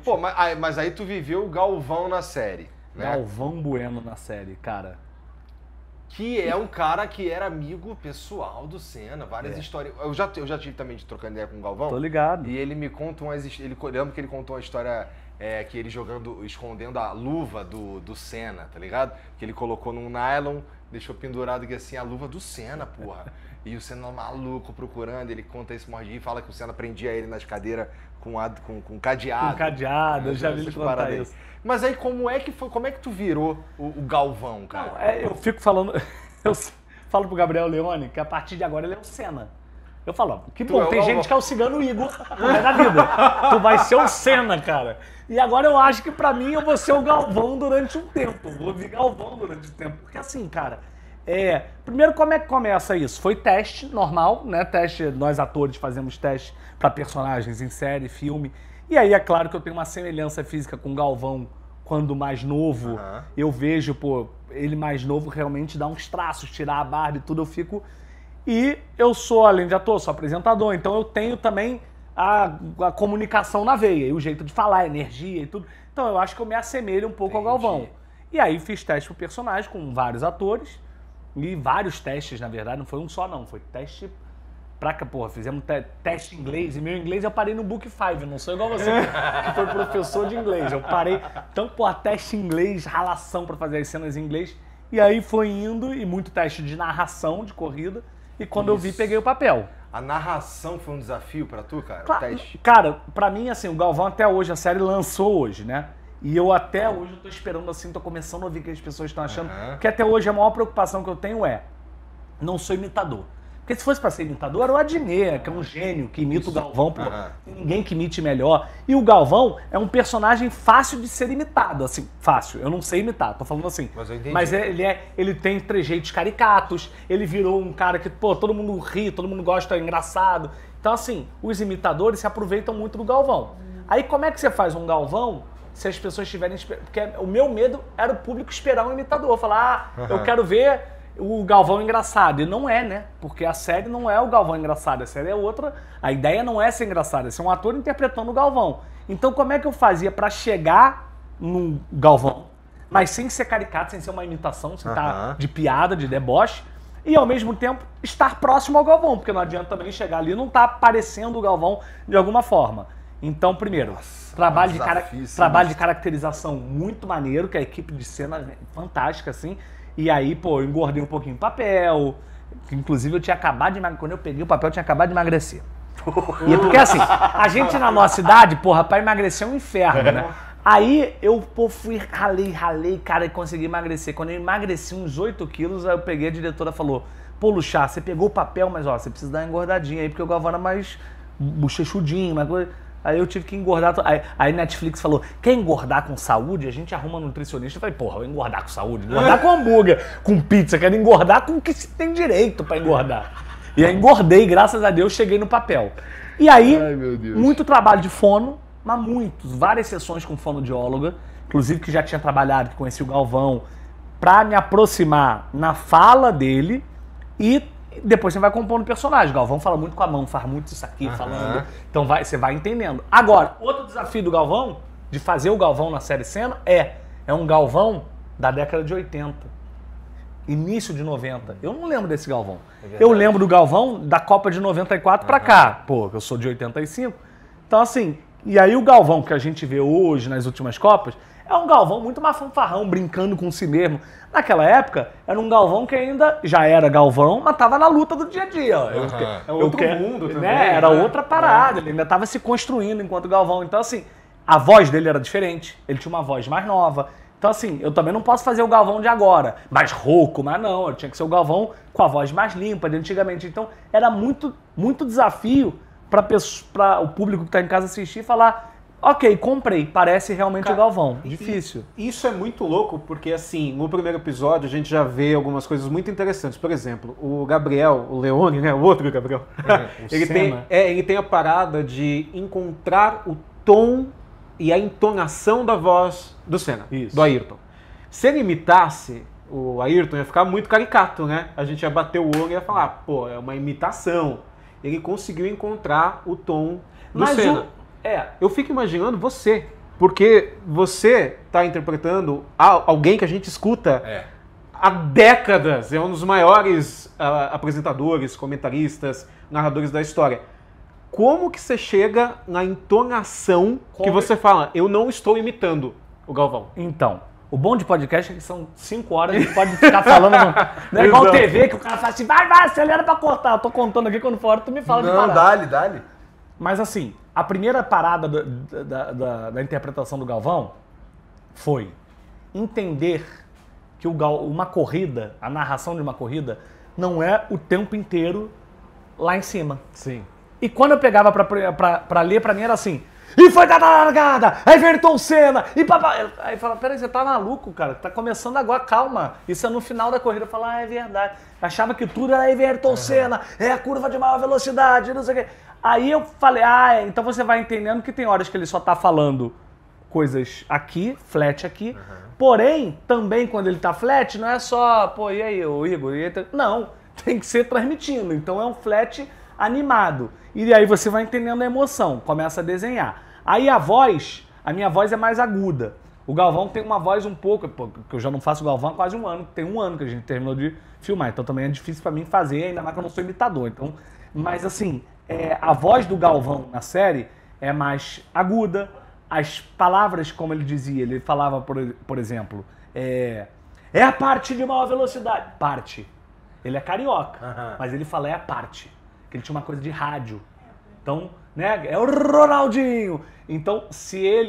Pô, mas aí tu viveu o Galvão na série, né? Galvão Bueno na série, cara. Que é um cara que era amigo pessoal do Senna, várias histórias. Eu já tive também de trocando ideia com o Galvão. Tô ligado. E ele me conta umas. Eu lembro que ele contou uma história que ele escondendo a luva do Senna, tá ligado? Que ele colocou num nylon, deixou pendurado aqui assim a luva do Senna, porra. E o Senna maluco procurando, ele conta esse mordinho e fala que o Senna prendia ele nas cadeiras com cadeado. Com cadeado, eu já vi ele contar isso. Mas aí como é que tu virou o Galvão, cara? Não, eu fico falando, eu falo pro Gabriel Leone que a partir de agora ele é o Senna. Eu falo, ó, que bom, tem gente que é o Cigano Igor da vida. Tu vai ser o Senna, cara. E agora eu acho que pra mim eu vou ser o Galvão durante um tempo. Vou vir Galvão durante um tempo. Porque assim, cara, primeiro como é que começa isso? Foi teste normal, né? Teste, nós atores fazemos teste pra personagens em série, filme. E aí é claro que eu tenho uma semelhança física com o Galvão quando mais novo. Eu vejo, pô, ele mais novo realmente dá uns traços, tirar a barba e tudo, eu fico... E eu sou, além de ator, sou apresentador, então eu tenho também a comunicação na veia, e o jeito de falar, a energia e tudo. Então eu acho que eu me assemelho um pouco ao Galvão. E aí fiz teste pro personagem com vários atores, e vários testes, na verdade, não foi um só não, foi teste pra cá, porra, fizemos teste em inglês, e meu inglês eu parei no Book 5, não sou igual você, que foi professor de inglês, eu parei, então, porra, teste em inglês, ralação pra fazer as cenas em inglês, e aí foi indo, e muito teste de narração, de corrida, e quando eu vi, peguei o papel. A narração foi um desafio pra tu, cara? Teste. Cara, pra mim, assim, o Galvão até hoje, a série lançou hoje, né? E eu até hoje eu tô esperando, assim, tô começando a ouvir o que as pessoas estão achando, que até hoje a maior preocupação que eu tenho não sou imitador. Porque se fosse pra ser imitador, era o Adnet, que é um gênio, que imita o Galvão, pô, ninguém que imite melhor. E o Galvão é um personagem fácil de ser imitado, assim, fácil, eu não sei imitar, tô falando assim. Mas eu entendi. Mas ele tem trejeitos caricatos, ele virou um cara que, pô, todo mundo ri, todo mundo gosta, é engraçado. Então, assim, os imitadores se aproveitam muito do Galvão. Aí como é que você faz um Galvão se as pessoas estiverem... Porque o meu medo era o público esperar um imitador, falar, eu quero ver o Galvão engraçado. E não é, né? Porque a série não é o Galvão engraçado, a série é outra. A ideia não é ser engraçada, é ser um ator interpretando o Galvão. Então como é que eu fazia pra chegar no Galvão, mas sem ser caricato, sem ser uma imitação, sem estar de piada, de deboche, e ao mesmo tempo estar próximo ao Galvão, porque não adianta também chegar ali e não estar parecendo o Galvão de alguma forma. Então, primeiro, trabalho de caracterização muito maneiro, que a equipe de cena é fantástica, assim. E aí, pô, eu engordei um pouquinho o papel, que inclusive eu tinha acabado de emagrecer. Quando eu peguei o papel, eu tinha acabado de emagrecer. E é porque assim, a gente na nossa idade, porra, pra emagrecer é um inferno, né? Aí eu, pô, ralei, cara, e consegui emagrecer. Quando eu emagreci uns 8 quilos, aí eu peguei, a diretora falou, pô, Luchá, você pegou o papel, mas ó, você precisa dar uma engordadinha aí, porque o Galvão era mais bochechudinho, mais coisa. Aí eu tive que engordar. Aí Netflix falou, quer engordar com saúde? A gente arruma nutricionista. Eu falei, porra, eu vou engordar com saúde, engordar com hambúrguer, com pizza, quero engordar com o que se tem direito pra engordar. E aí engordei, graças a Deus, cheguei no papel. E aí, muito trabalho de fono, mas várias sessões com fonoaudióloga, inclusive que já tinha trabalhado, que conheci o Galvão, pra me aproximar na fala dele e depois você vai compondo o personagem. O Galvão fala muito com a mão, faz muito isso aqui, falando. Então você vai entendendo. Agora, outro desafio do Galvão, de fazer o Galvão na série Senna, é um Galvão da década de 80. Início de 90. Eu não lembro desse Galvão. Eu lembro do Galvão da Copa de 94 pra cá. Pô, eu sou de 85. Então, assim, e aí o Galvão que a gente vê hoje nas últimas Copas é um Galvão muito mais fanfarrão, brincando com si mesmo. Naquela época, era um Galvão que ainda já era Galvão, mas tava na luta do dia a dia. É outro mundo também. Né? Era outra parada, ele ainda tava se construindo enquanto Galvão. Então, assim, a voz dele era diferente, ele tinha uma voz mais nova. Então, assim, eu também não posso fazer o Galvão de agora, mais rouco, mas não, eu tinha que ser o Galvão com a voz mais limpa de antigamente. Então, era muito desafio para o público que tá em casa assistir e falar, ok, comprei, parece realmente o Galvão. Difícil. Isso é muito louco, porque assim, no primeiro episódio a gente já vê algumas coisas muito interessantes. Por exemplo, o Gabriel, o Leone, né, o outro Gabriel, ele tem a parada de encontrar o tom e a entonação da voz do Senna, do Ayrton. Se ele imitasse o Ayrton, ia ficar muito caricato, né? A gente ia bater o olho e ia falar, pô, é uma imitação. Ele conseguiu encontrar o tom do Senna. Eu fico imaginando você, porque você está interpretando alguém que a gente escuta há décadas, é um dos maiores apresentadores, comentaristas, narradores da história. Como que você chega na entonação que você fala, eu não estou imitando o Galvão? Então, o bom de podcast é que são 5 horas, a gente pode ficar falando, não é igual TV, que o cara fala assim, vai, acelera pra cortar. Eu tô contando aqui, quando for hora tu me fala de parar. Não, dá-lhe. Mas assim, a primeira parada da interpretação do Galvão foi entender que uma corrida, a narração de uma corrida, não é o tempo inteiro lá em cima. Sim. E quando eu pegava pra ler, pra mim era assim, e foi dada a largada, Ayrton Senna, e papai. Aí fala, peraí, você tá maluco, cara, tá começando agora, calma, isso é no final da corrida. Eu falo, é verdade. Achava que tudo era Ayrton Senna, é a curva de maior velocidade, não sei o quê. Aí eu falei, então você vai entendendo que tem horas que ele só tá falando coisas aqui, flat aqui, porém, também quando ele tá flat, não é só, pô, e aí, o Igor? Não, tem que ser transmitindo, então é um flat animado. E aí você vai entendendo a emoção, começa a desenhar. Aí a minha voz é mais aguda. O Galvão tem uma voz um pouco, porque eu já não faço o Galvão há quase um ano, tem 1 ano que a gente terminou de filmar, então também é difícil pra mim fazer, ainda mais que eu não sou imitador. Então, mas assim, a voz do Galvão na série é mais aguda, as palavras, como ele dizia, ele falava, por exemplo, é a parte de maior velocidade. Parte. Ele é carioca, mas ele fala é a parte. Que ele tinha uma coisa de rádio. Então, né, é o Ronaldinho. Então,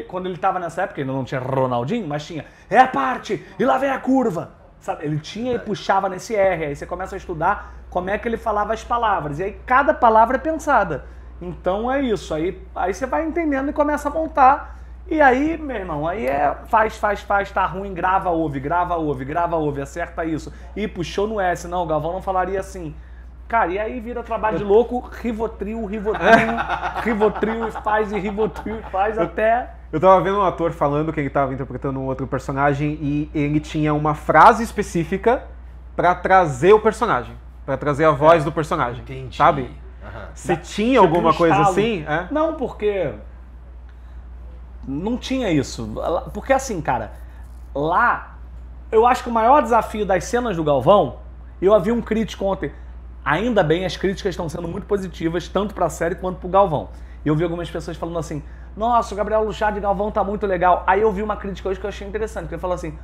quando ele tava nessa época, ele não tinha Ronaldinho, mas tinha, é a parte, e lá vem a curva. Sabe? Ele tinha e puxava nesse R. Aí você começa a estudar como é que ele falava as palavras. E aí cada palavra é pensada. Então é isso. Aí você vai entendendo e começa a montar. E aí, meu irmão, aí faz, tá ruim, grava, ouve, acerta isso. E puxou no S. Não, o Galvão não falaria assim. Cara, e aí vira trabalho de louco, Rivotril, faz até... Eu tava vendo um ator falando que ele tava interpretando um outro personagem e ele tinha uma frase específica pra trazer o personagem, pra trazer a voz do personagem. Entendi. Sabe? Você tinha alguma coisa assim? Não, porque não tinha isso. Porque assim, cara, lá, eu acho que o maior desafio das cenas do Galvão, eu havia um crítico ontem, ainda bem, as críticas estão sendo muito positivas, tanto pra série quanto pro Galvão. E eu vi algumas pessoas falando assim, nossa, o Gabriel Luchard de Galvão tá muito legal. Aí eu vi uma crítica hoje que eu achei interessante, que ele falou assim,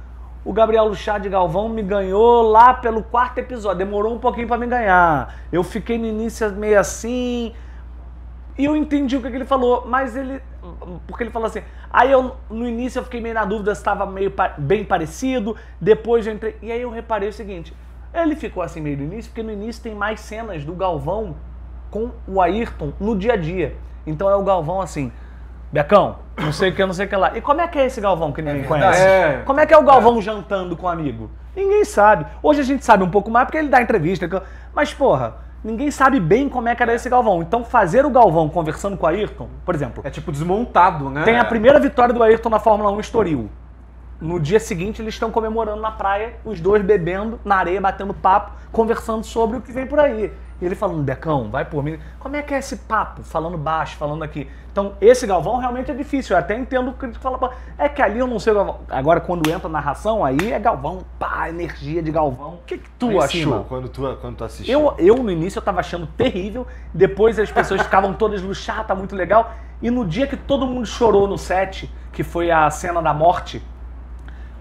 o Gabriel Luchard de Galvão me ganhou lá pelo 4º episódio, demorou um pouquinho pra me ganhar. Eu fiquei no início meio assim, e eu entendi o que ele falou, mas porque ele falou assim, aí no início eu fiquei meio na dúvida se estava bem parecido, depois eu entrei, e aí eu reparei o seguinte, ele ficou assim meio no início, porque no início tem mais cenas do Galvão com o Ayrton no dia a dia. Então é o Galvão assim, Becão, não sei o que lá. E como é que é esse Galvão que ninguém conhece? Como é que é o Galvão jantando com um amigo? Ninguém sabe. Hoje a gente sabe um pouco mais porque ele dá entrevista. Mas, porra, ninguém sabe bem como é que era esse Galvão. Então fazer o Galvão conversando com o Ayrton, por exemplo... É tipo desmontado, né? Tem a primeira vitória do Ayrton na Fórmula 1 Estoril. No dia seguinte eles estão comemorando na praia, os dois bebendo, na areia, batendo papo, conversando sobre o que vem por aí. E ele falando, Becão, vai por mim. Como é que é esse papo? Falando baixo, falando aqui. Então, esse Galvão realmente é difícil. Eu até entendo o crítico fala, é que ali eu não sei o Galvão. Agora, quando entra a narração, aí é Galvão, pá, energia de Galvão. O que tu achou quando tu assistiu? Eu, no início, eu tava achando terrível. Depois as pessoas ficavam todas luxadas, tá muito legal. E no dia que todo mundo chorou no set, que foi a cena da morte,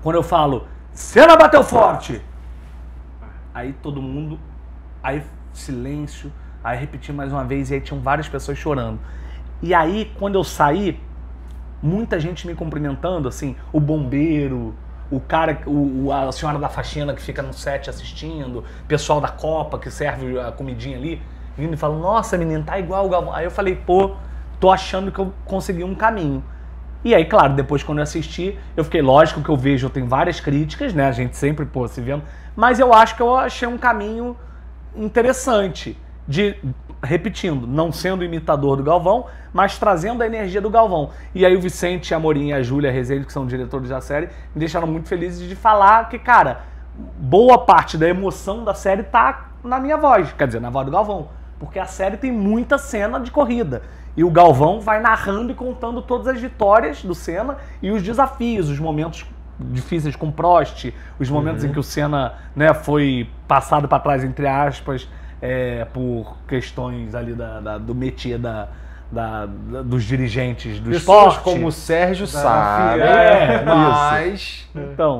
quando eu falo, Senna bateu forte! Aí todo mundo... Aí silêncio, aí repeti mais uma vez e aí tinham várias pessoas chorando. E aí, quando eu saí, muita gente me cumprimentando, assim, o bombeiro, o cara, a senhora da faxina que fica no set assistindo, pessoal da Copa que serve a comidinha ali, vindo e falando, nossa, menino, tá igual o Galvão. Aí eu falei, pô, tô achando que eu consegui um caminho. E aí, claro, depois quando eu assisti, eu fiquei, lógico que eu vejo, eu tenho várias críticas, né, a gente sempre, pô, se vendo, mas eu acho que eu achei um caminho interessante de, repetindo, não sendo imitador do Galvão, mas trazendo a energia do Galvão. E aí o Vicente Amorim e a Júlia Rezende, que são diretores da série, me deixaram muito felizes de falar que, cara, boa parte da emoção da série tá na minha voz, quer dizer, na voz do Galvão, porque a série tem muita cena de corrida. E o Galvão vai narrando e contando todas as vitórias do Senna e os desafios, os momentos difíceis com Prost, os momentos em que o Senna, né, foi passado para trás, entre aspas, por questões ali do métier dos dirigentes do Pessoas esporte. como o Sérgio sabe,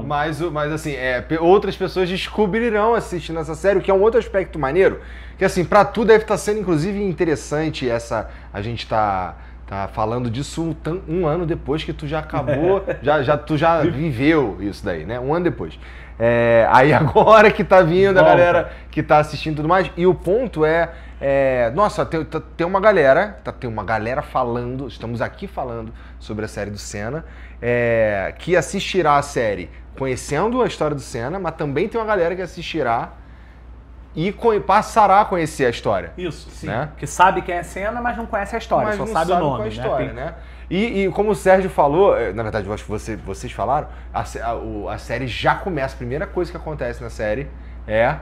mas assim, outras pessoas descobrirão assistindo essa série, o que é um outro aspecto maneiro, que assim, pra tu deve estar sendo inclusive interessante a gente tá falando disso um ano depois que tu já acabou, tu já viveu isso daí, né? Um ano depois. Aí agora que tá vindo a galera que tá assistindo e tudo mais, e o ponto nossa, tem uma galera falando, estamos aqui falando sobre a série do Senna, que assistirá a série conhecendo a história do Senna, mas também tem uma galera que assistirá e passará a conhecer a história. Isso, sim. Né? Que sabe quem é Senna, mas não conhece a história, mas só não sabe o nome. Qual é a história, né? E como o Sérgio falou, na verdade, eu acho que vocês falaram, a série já começa, a primeira coisa que acontece na série